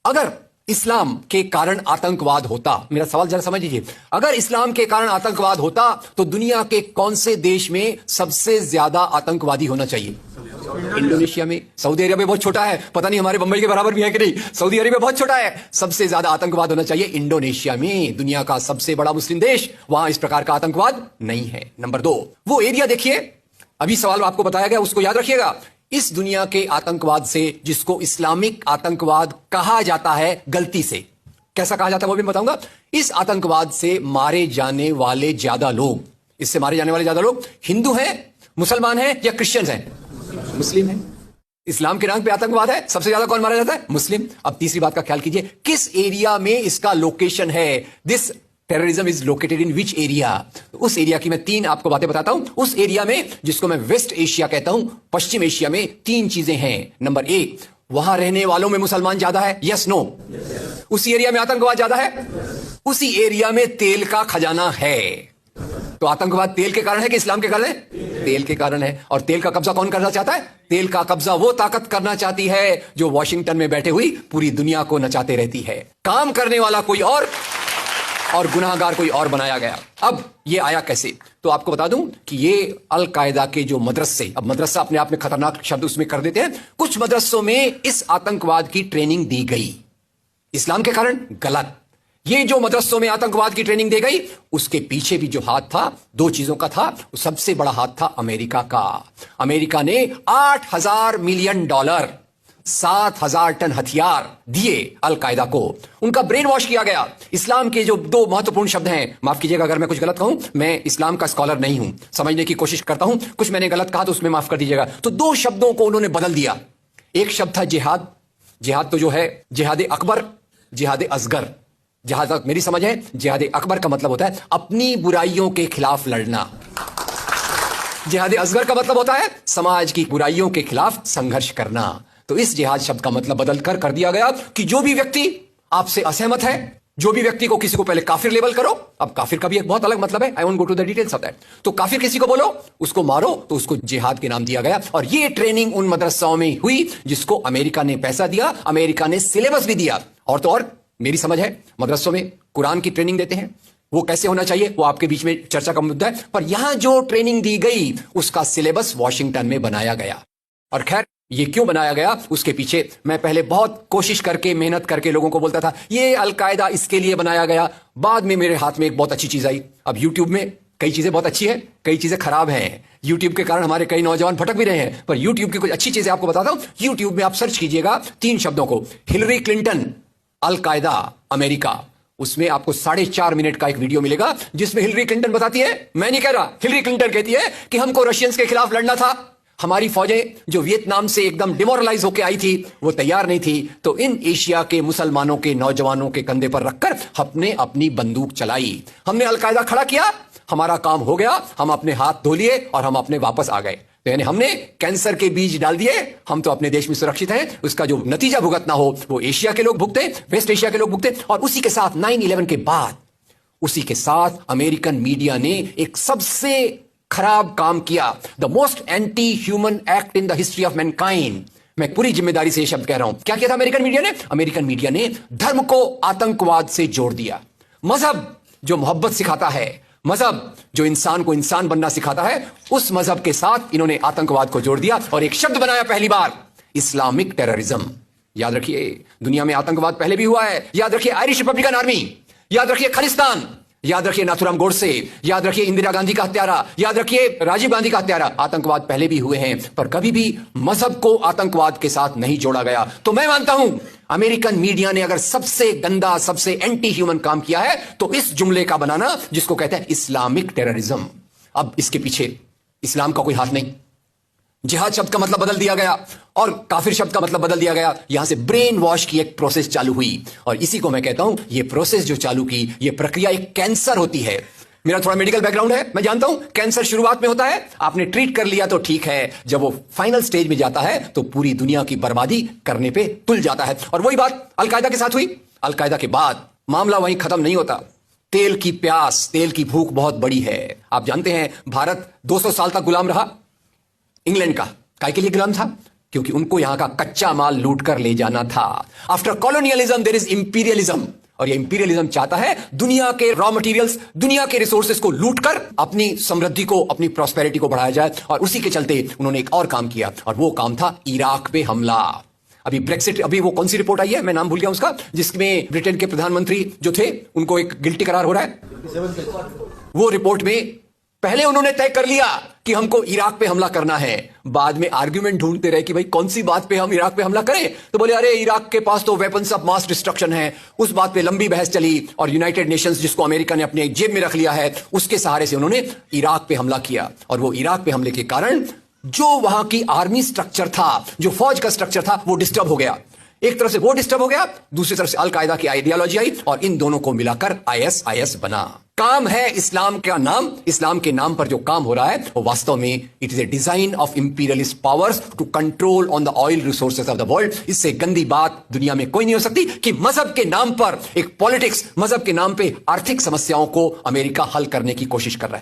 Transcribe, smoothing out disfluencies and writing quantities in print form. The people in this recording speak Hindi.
अगर इस्लाम के कारण आतंकवाद होता, मेरा सवाल जरा समझ लीजिए, अगर इस्लाम के कारण आतंकवाद होता तो दुनिया के कौन से देश में सबसे ज्यादा आतंकवादी होना चाहिए? इंडोनेशिया में। सऊदी अरेबिया बहुत छोटा है, पता नहीं हमारे बंबई के बराबर भी है कि नहीं। सऊदी अरेबिया बहुत छोटा है, सबसे ज्यादा आतंकवाद होना चाहिए इंडोनेशिया में, दुनिया का सबसे बड़ा मुस्लिम देश, वहां इस प्रकार का आतंकवाद नहीं है। नंबर 2, वो एरिया देखिए, अभी सवाल आपको बताया गया उसको याद रखिएगा। इस दुनिया के आतंकवाद से, जिसको इस्लामिक आतंकवाद कहा जाता है, गलती से कैसा कहा जाता है वो भी बताऊंगा। इस आतंकवाद से मारे जाने वाले ज्यादा लोग, इससे मारे जाने वाले ज्यादा लोग हिंदू हैं, मुसलमान हैं या क्रिश्चियंस हैं? मुस्लिम हैं। इस्लाम के नाम पे आतंकवाद है, सबसे ज्यादा कौन मारा जाता है? मुस्लिम। अब तीसरी बात का ख्याल कीजिए, किस एरिया में इसका लोकेशन है? This terrorism is located in which area? उस एरिया की मैं 3 आपको बातें बताता हूं। उस एरिया में, जिसको मैं वेस्ट एशिया कहता हूं, पश्चिम एशिया में 3 चीजें हैं। नंबर 1, वहां रहने वालों में मुसलमान ज्यादा है, यस नो? उसी एरिया में आतंकवाद ज्यादा है, उसी एरिया में तेल का खजाना है। तो आतंकवाद तेल के कारण है कि इस्लाम के कारण है? तेल के कारण है। और तेल का कब्जा कौन करना चाहता है? तेल का कब्जा वो ताकत करना चाहती है जो वॉशिंगटन में बैठे हुई पूरी दुनिया को नचाते रहती है। काम करने वाला कोई और गुनाहगार कोई और बनाया गया। अब ये आया कैसे? तो आपको बता दूं कि ये अल कायदा के जो मदरसे, अब मदरसा अपने आप में खतरनाक शब्द उसमें कर देते हैं, कुछ मदरसों में इस आतंकवाद की ट्रेनिंग दी गई। इस्लाम के कारण गलत। ये जो मदरसों में आतंकवाद की ट्रेनिंग दी गई, उसके पीछे भी जो हाथ था, 2 चीजों का था। सबसे बड़ा हाथ था अमेरिका का। अमेरिका ने $8,000 मिलियन, 7,000 टन हथियार दिए अल कायदा को। उनका ब्रेन वॉश किया गया। इस्लाम के जो 2 महत्वपूर्ण शब्द हैं, माफ कीजिएगा अगर मैं कुछ गलत कहूं, मैं इस्लाम का स्कॉलर नहीं हूं, समझने की कोशिश करता हूं, कुछ मैंने गलत कहा तो उसमें माफ कर दीजिएगा। तो 2 शब्दों को उन्होंने बदल दिया। एक शब्द था जिहाद। जिहाद तो जो है जिहाद अकबर, जिहाद असगर। जहां तक मेरी समझ है, जिहाद अकबर का मतलब होता है अपनी बुराइयों के खिलाफ लड़ना। जिहाद असगर का मतलब होता है समाज की बुराइयों के खिलाफ संघर्ष करना। तो इस जिहाद शब्द का मतलब बदलकर कर दिया गया कि जो भी व्यक्ति आपसे असहमत है, जो भी व्यक्ति को, किसी को पहले काफिर लेबल करो। अब काफिर का भी एक बहुत अलग मतलब है, I won't go to the details of that. तो काफिर किसी को बोलो, उसको मारो, तो उसको जिहाद के नाम दिया गया। और ये ट्रेनिंग उन मदरसाओं में हुई जिसको अमेरिका ने पैसा दिया, अमेरिका ने सिलेबस भी दिया। और तो और मेरी समझ है, मदरसों में कुरान की ट्रेनिंग देते हैं। वो कैसे होना चाहिए वो आपके बीच में चर्चा का मुद्दा है, पर यहां जो ट्रेनिंग दी गई उसका सिलेबस वॉशिंगटन में बनाया गया। और खैर, ये क्यों बनाया गया उसके पीछे मैं पहले बहुत कोशिश करके, मेहनत करके लोगों को बोलता था ये अल कायदा इसके लिए बनाया गया। बाद में मेरे हाथ में एक बहुत अच्छी चीज आई। अब यूट्यूब में कई चीजें बहुत अच्छी है, कई चीजें खराब हैं। यूट्यूब के कारण हमारे कई नौजवान भटक भी रहे हैं, पर यूट्यूब की कुछ अच्छी चीजें आपको बताता हूं। यूट्यूब में आप सर्च कीजिएगा 3 शब्दों को, हिलरी क्लिंटन अल कायदा अमेरिका। उसमें आपको 4.5 मिनट का एक वीडियो मिलेगा जिसमें हिलरी क्लिंटन बताती है, मैं नहीं कह रहा, हिलरी क्लिंटन कहती है कि हमको रशियंस के खिलाफ लड़ना था। हमारी फौजें जो वियतनाम से एकदम डिमोरलाइज होकर आई थी, वो तैयार नहीं थी। तो इन एशिया के मुसलमानों के नौजवानों के कंधे पर रखकर हमने अपनी बंदूक चलाई, हमने अल कायदा खड़ा किया, हमारा काम हो गया, हम अपने हाथ धो लिए और हम अपने वापस आ गए। तो यानी हमने कैंसर के बीज डाल दिए, हम तो अपने देश में सुरक्षित हैं। उसका जो नतीजा भुगतना हो वो एशिया के लोग भुगते, वेस्ट एशिया के लोग भुगते। और उसी के साथ 9/11 के बाद, उसी के साथ अमेरिकन मीडिया ने एक सबसे खराब काम किया, the most anti human act in the history of Mankind. मैं पूरी जिम्मेदारी से यह शब्द कह रहा हूं। क्या किया था अमेरिकन मीडिया ने? अमेरिकन मीडिया ने धर्म को आतंकवाद से जोड़ दिया। मजहब जो मोहब्बत सिखाता है, मजहब जो इंसान को इंसान बनना सिखाता है, उस मजहब के साथ इन्होंने आतंकवाद को जोड़ दिया और एक शब्द बनाया पहली बार, इस्लामिक टेररिज्म। याद रखिए, दुनिया में आतंकवाद पहले भी हुआ है। याद रखिए आयरिश रिपब्लिकन आर्मी, याद रखिए खालिस्तान, याद रखिए नाथुराम गोडसे, याद रखिए इंदिरा गांधी का हत्यारा, याद रखिए राजीव गांधी का हत्यारा। आतंकवाद पहले भी हुए हैं, पर कभी भी मजहब को आतंकवाद के साथ नहीं जोड़ा गया। तो मैं मानता हूं अमेरिकन मीडिया ने अगर सबसे गंदा, सबसे एंटी ह्यूमन काम किया है तो इस जुमले का बनाना जिसको कहते हैं इस्लामिक टेररिज्म। अब इसके पीछे इस्लाम का कोई हाथ नहीं। जिहाद शब्द का मतलब बदल दिया गया और काफिर शब्द का मतलब बदल दिया गया। यहां से ब्रेन वॉश की एक प्रोसेस चालू हुई और इसी को मैं कहता हूं, ये प्रोसेस जो चालू की, ये प्रक्रिया एक कैंसर होती है। मेरा थोड़ा मेडिकल बैकग्राउंड है, मैं जानता हूं कैंसर शुरुआत में होता है, आपने ट्रीट कर लिया तो ठीक है, जब वो फाइनल स्टेज में जाता है तो पूरी दुनिया की बर्बादी करने पे तुल जाता है। और वही बात अल कायदा के साथ हुई। अल कायदा के बाद मामला वहीं खत्म नहीं होता। तेल की प्यास, तेल की भूख बहुत बड़ी है। आप जानते हैं भारत 200 साल तक गुलाम रहा इंग्लैंड का। काय के लिए गुलाम था? क्योंकि उनको यहां का कच्चा माल लूट कर ले जाना था। After colonialism there is imperialism, और ये इंपीरियलिज्म चाहता है दुनिया के रॉ मटेरियल्स, दुनिया के रिसोर्सेज को लूटकर अपनी समृद्धि को, अपनी प्रॉस्पेरिटी को बढ़ाया जाए। और उसी के चलते उन्होंने एक और काम किया, और वो काम था इराक पे हमला। अभी ब्रेक्सिट, अभी वो कौन सी रिपोर्ट आई है, मैं नाम भूल गया उसका, जिसमें ब्रिटेन के प्रधानमंत्री जो थे उनको एक गिल्टी करार हो रहा है। वो रिपोर्ट में पहले उन्होंने तय कर लिया कि हमको इराक पे हमला करना है, बाद में आर्ग्यूमेंट ढूंढते रहे कि भाई कौन सी बात पे हम इराक पे हमला करें। तो बोले अरे इराक के पास तो वेपन्स ऑफ मास डिस्ट्रक्शन है। उस बात पे लंबी बहस चली, और यूनाइटेड नेशंस, जिसको अमेरिका ने अपने जेब में रख लिया है, उसके सहारे से उन्होंने इराक पे हमला किया। और वो इराक पे हमले के कारण जो वहां की आर्मी स्ट्रक्चर था, जो फौज का स्ट्रक्चर था, वो डिस्टर्ब हो गया। एक तरफ से वो डिस्टर्ब हो गया, दूसरी तरफ से अल कायदा की आइडियोलॉजी आई, और इन दोनों को मिलाकर ISIS बना। काम है इस्लाम का नाम, इस्लाम के नाम पर जो काम हो रहा है वो वास्तव में it is a design of imperialist powers to control on the oil resources of the world. इससे गंदी बात दुनिया में कोई नहीं हो सकती कि मजहब के नाम पर एक पॉलिटिक्स, मजहब के नाम पे आर्थिक समस्याओं को अमेरिका हल करने की कोशिश कर रहा है।